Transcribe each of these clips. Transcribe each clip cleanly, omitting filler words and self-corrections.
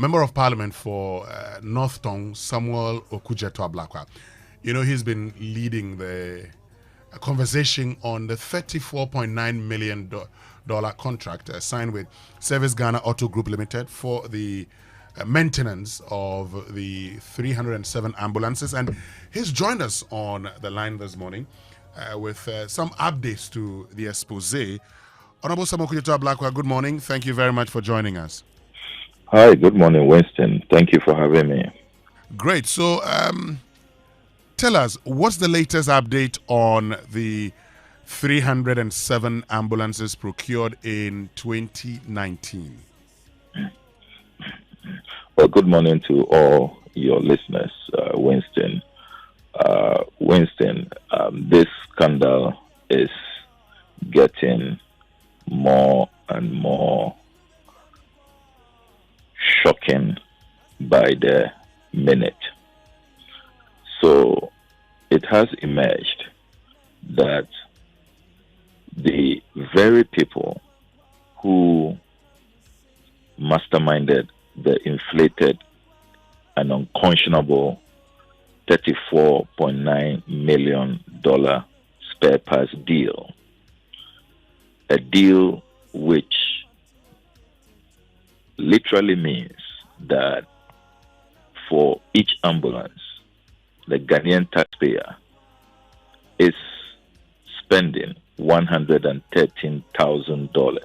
Member of Parliament for North Tong, Samuel Okudzeto Ablakwa. You know, he's been leading the conversation on the $34.9 million contract signed with Service Ghana Auto Group Limited for the maintenance of the 307 ambulances. And he's joined us on the line this morning with some updates to the expose. Honorable Samuel Okudzeto Ablakwa, good morning. Thank you very much for joining us. Hi, good morning, Winston. Thank you for having me. Great. So, tell us, what's the latest update on the 307 ambulances procured in 2019? Well, good morning to all your listeners, Winston. This scandal is getting more and more shocking by the minute. So it has emerged that the very people who masterminded the inflated and unconscionable $34.9 million spare parts deal, a deal which literally means that for each ambulance, the Ghanaian taxpayer is spending $113,000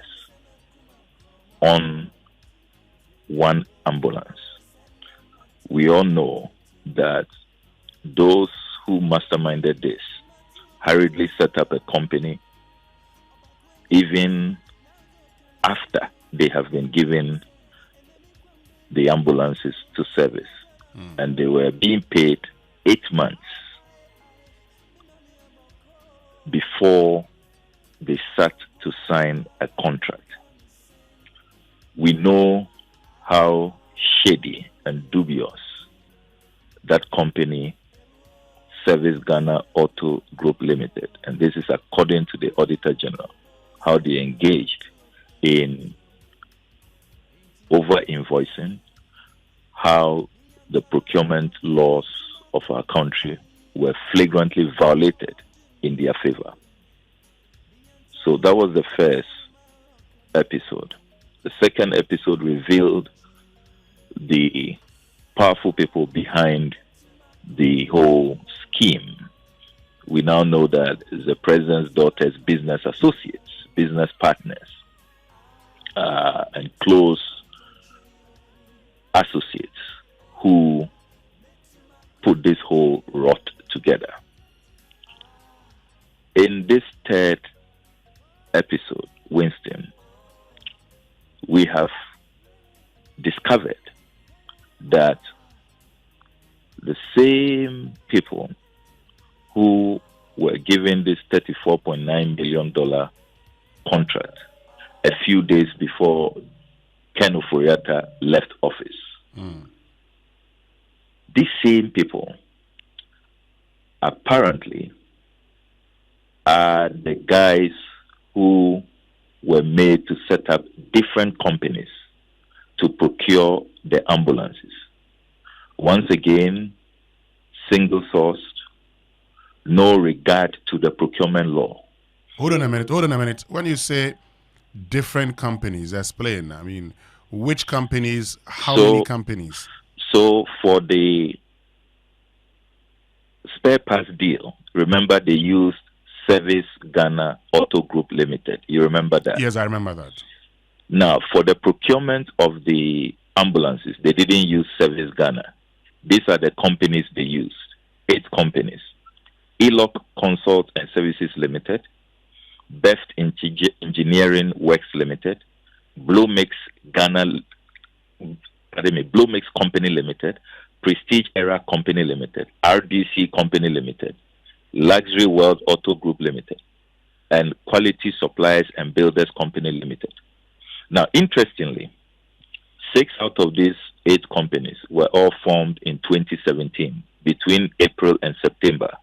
on one ambulance. We all know that those who masterminded this hurriedly set up a company even after they have been given the ambulances to service. And they were being paid 8 months before they sat to sign a contract. We know how shady and dubious that company, Service Ghana Auto Group Limited, and this is according to the Auditor General, how they engaged in over-invoicing, how the procurement laws of our country were flagrantly violated in their favor. So that was the first episode. The second episode revealed the powerful people behind the whole scheme. We now know that the president's daughter's business associates, business partners, and close associates who put this whole rot together. In this third episode, Winston, we have discovered that the same people who were given this $34.9 million contract a few days before Ken Oforiatta left office. These same people apparently are the guys who were made to set up different companies to procure the ambulances. Once again, single-sourced, no regard to the procurement law. Hold on a minute. When you say different companies, explain. I mean, which companies, how many companies? So for the spare parts deal, remember they used Service Ghana Auto Group Limited. You remember that? Yes, I remember that. Now, for the procurement of the ambulances, they didn't use Service Ghana. These are the companies they used. 8 companies. ELOC Consult and Services Limited, Best Engineering Works Limited, Blue Mix Company Limited, Prestige Era Company Limited, RDC Company Limited, Luxury World Auto Group Limited, and Quality Suppliers and Builders Company Limited. Now, interestingly, 6 out of these 8 companies were all formed in 2017, between April and September,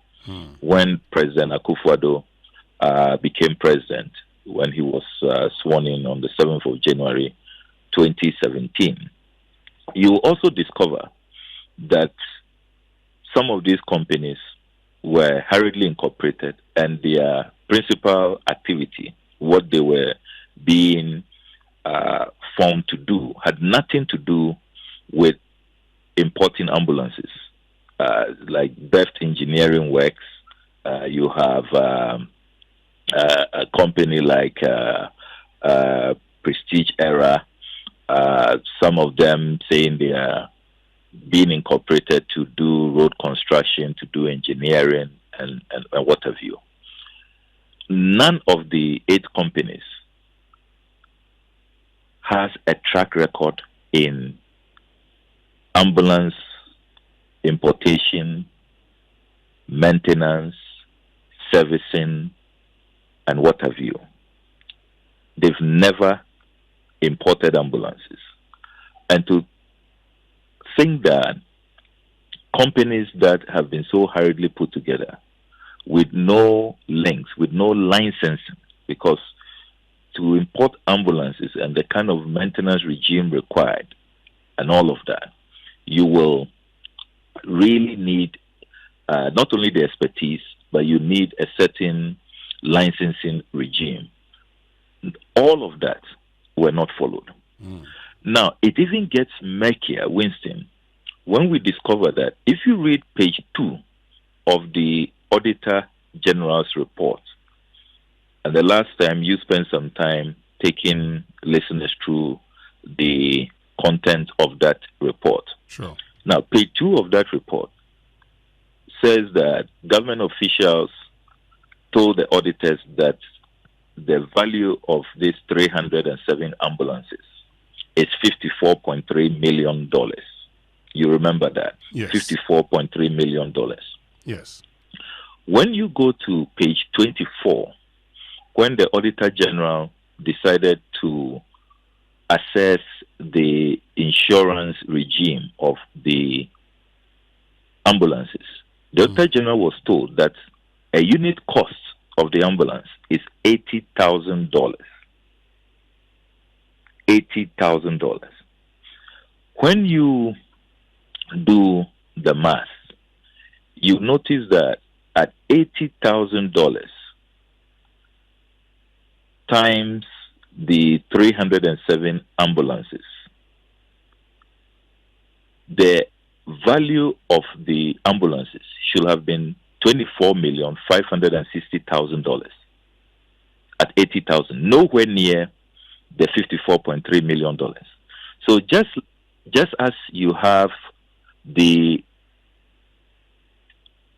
when President Akufo-Addo became president, when he was sworn in on the 7th of January 2017. you also discover that some of these companies were hurriedly incorporated, and their principal activity, what they were being formed to do, had nothing to do with importing ambulances, like Beft Engineering Works. You have a company like Prestige Era. Some of them saying they are being incorporated to do road construction, to do engineering, and what have you. None of the 8 companies has a track record in ambulance importation, maintenance, servicing, and what have you. They've never imported ambulances. And to think that companies that have been so hurriedly put together with no links, with no licensing, because to import ambulances and the kind of maintenance regime required and all of that, you will really need not only the expertise, but you need a certain licensing regime. All of that were not followed. Now, it even gets murkier, Winston, when we discover that if you read page 2 of the Auditor General's report, and the last time you spent some time taking listeners through the content of that report. Sure. Now, page 2 of that report says that government officials told the auditors that the value of these 307 ambulances is $54.3 million. You remember that? Yes. $54.3 million. Yes. When you go to page 24, when the Auditor General decided to assess the insurance regime of the ambulances, the Auditor General was told that a unit cost of the ambulance is $80,000. $80,000. When you do the math, you notice that at $80,000 times the 307 ambulances, the value of the ambulances should have been $24,560,000 at $80,000, nowhere near the $54.3 million. So just as you have the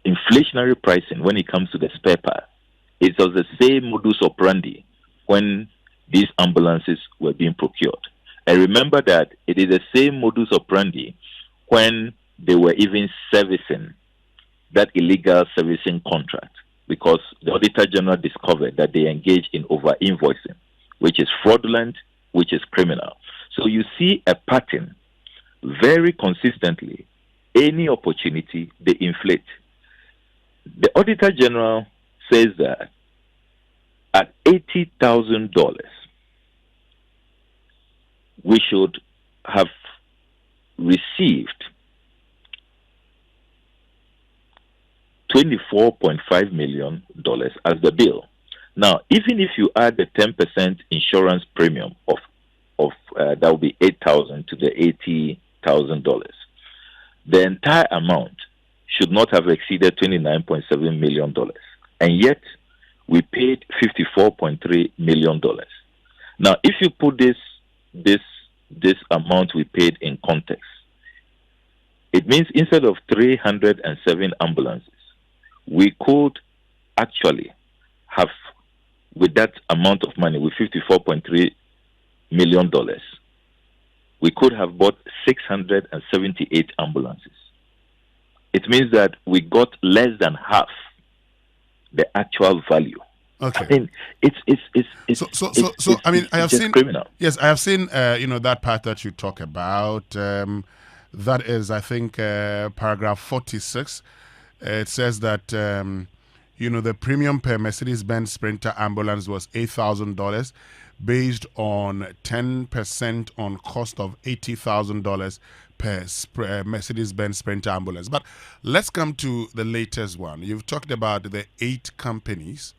inflationary pricing when it comes to the spare part, it was the same modus operandi when these ambulances were being procured. And remember that it is the same modus operandi when they were even servicing that illegal servicing contract, because the Auditor General discovered that they engaged in over-invoicing, which is fraudulent, which is criminal. So you see a pattern very consistently. Any opportunity, they inflate. The Auditor General says that at $80,000, we should have received $24.5 million as the bill. Now, even if you add the 10% insurance premium of that will be $8,000 to the $80,000, the entire amount should not have exceeded $29.7 million, and yet we paid $54.3 million. Now, if you put this amount we paid in context, it means instead of 307 ambulances, we could actually have, with that amount of money, with $54.3 million, we could have bought 678 ambulances. It means that we got less than half the actual value. Okay. I mean, it's I mean, I have seen criminal. Yes, I have seen that part that you talk about. That is, I think, paragraph 46. It says that the premium per Mercedes-Benz Sprinter ambulance was $8,000, based on 10% on cost of $80,000 Mercedes-Benz Sprinter ambulance. But let's come to the latest one. You've talked about the 8 companies,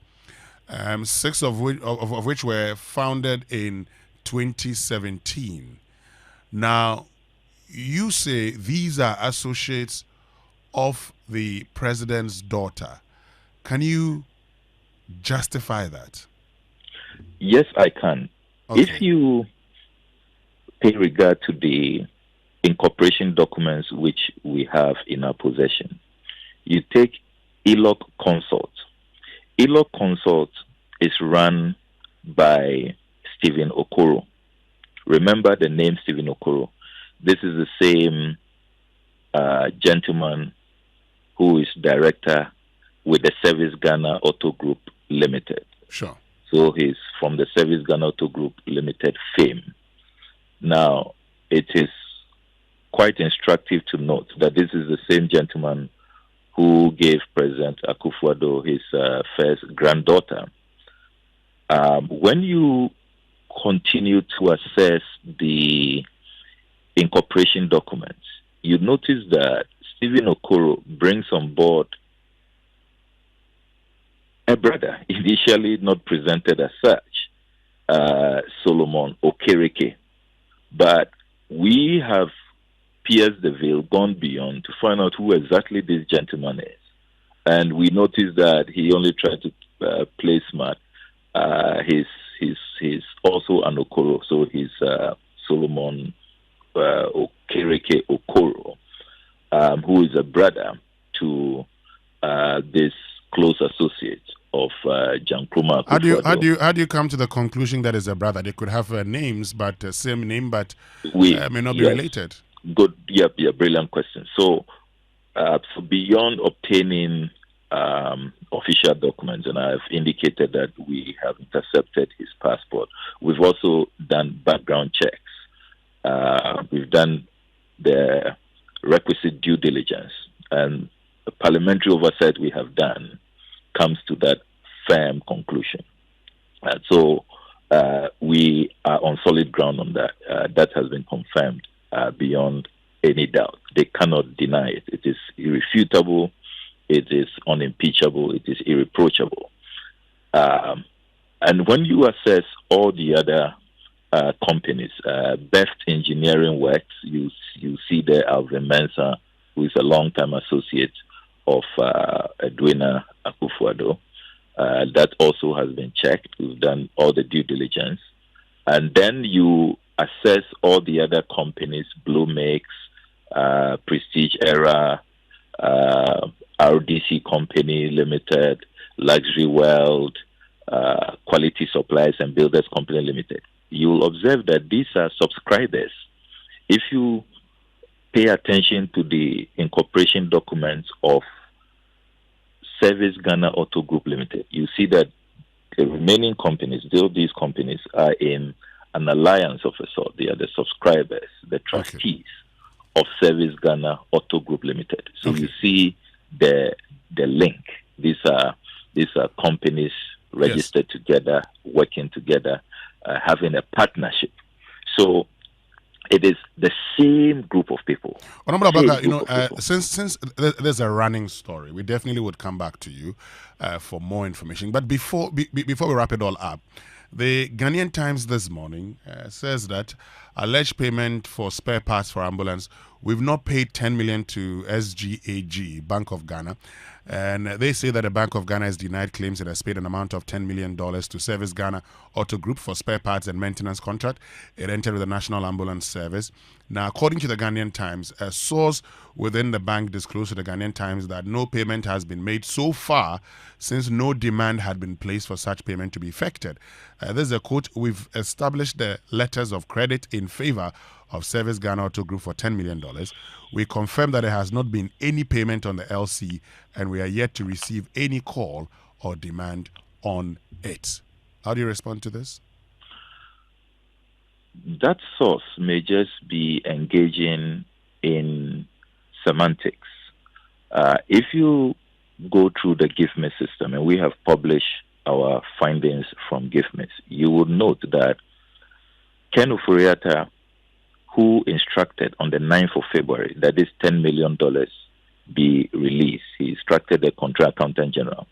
6 of which were founded in 2017. Now, you say these are associates of the president's daughter. Can you justify that? Yes, I can. Okay. If you pay regard to the incorporation documents which we have in our possession, you take ELOC Consult. ELOC Consult is run by Stephen Okoro. Remember the name Stephen Okoro. This is the same gentleman who is director with the Service Ghana Auto Group Limited. Sure. So he's from the Service Ghana Auto Group Limited fame. Now, it is quite instructive to note that this is the same gentleman who gave President Akufo-Addo his first granddaughter. When you continue to assess the incorporation documents, you notice that Stephen Okoro brings on board a brother, initially not presented as such, Solomon Okereke. But we have pierced the veil, gone beyond to find out who exactly this gentleman is. And we noticed that he only tried to play smart. He's also an Okoro, so he's Solomon Okereke Okoro, who is a brother to this close associate of Jan Krumah. How do you come to the conclusion that is a brother? They could have names, but same name, but may not be related. Good, brilliant question. So beyond obtaining official documents, and I've indicated that we have intercepted his passport, we've also done background checks. We've done the requisite due diligence, and the parliamentary oversight we have done comes to that firm conclusion. So we are on solid ground on that. That has been confirmed beyond any doubt. They cannot deny it. It is irrefutable. It is unimpeachable. It is irreproachable. And when you assess all the other companies, Best Engineering Works, you see there Alvin Mensah, who is a long-time associate of Edwina Akufo-Addo. That also has been checked. We've done all the due diligence. And then you assess all the other companies, Blue Mix, Prestige Era, RDC Company Limited, Luxury World, Quality Supplies and Builders Company Limited. You'll observe that these are subscribers. If you pay attention to the incorporation documents of Service Ghana Auto Group Limited, you see that the remaining companies, these companies are in an alliance of a sort. They are the subscribers, the trustees of Service Ghana Auto Group Limited. So you see the link. These are companies registered together, working together, having a partnership. So it is the same group of people. Honorable Ablakwa, since there's a running story, we definitely would come back to you for more information. But before we wrap it all up, the Ghanaian Times this morning says that alleged payment for spare parts for ambulance, we've not paid 10 million to SGAG, Bank of Ghana. And they say that the Bank of Ghana has denied claims it has paid an amount of $10 million to Service Ghana Auto Group for spare parts and maintenance contract. It entered with the National Ambulance Service. Now, according to the Ghanaian Times, a source within the bank disclosed to the Ghanaian Times that no payment has been made so far since no demand had been placed for such payment to be effected. This is a quote, "We've established the letters of credit in favor of Service Ghana Auto Group for $10 million. We confirm that there has not been any payment on the LC and we are yet to receive any call or demand on it." How do you respond to this? That source may just be engaging in semantics. If you go through the GIFMIS system, and we have published our findings from GIFMIS, you would note that Ken Oforiatta, who instructed on the 9th of February that this $10 million be released. He instructed the Contract Accountant General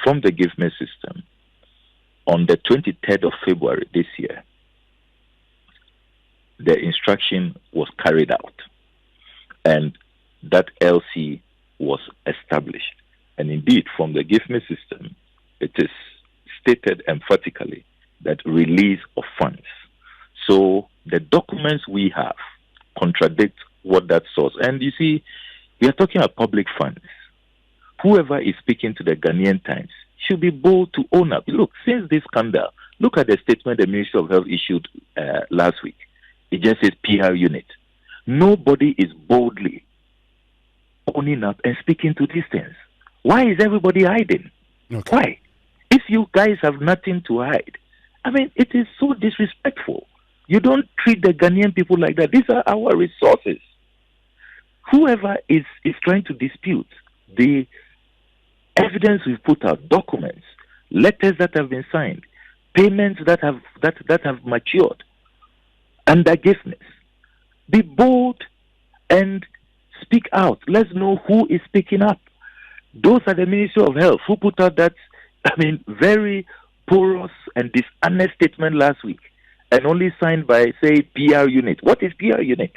from the Ghpage system on the 23rd of February this year. The instruction was carried out, and that LC was established. And indeed, from the Ghpage system, it is stated emphatically that release of funds. So the documents we have contradict what that source. And you see, we are talking about public funds. Whoever is speaking to the Ghanaian Times should be bold to own up. Look, since this scandal, look at the statement the Ministry of Health issued last week. It just says PR unit. Nobody is boldly owning up and speaking to these things. Why is everybody hiding? Okay. Why? If you guys have nothing to hide, I mean, it is so disrespectful. You don't treat the Ghanaian people like that. These are our resources. Whoever is trying to dispute the evidence we've put out, documents, letters that have been signed, payments that have matured under Ghpage, be bold and speak out. Let's know who is speaking up. Those are the Ministry of Health who put out that, very porous and dishonest statement last week, and only signed by, say, PR unit. What is PR unit?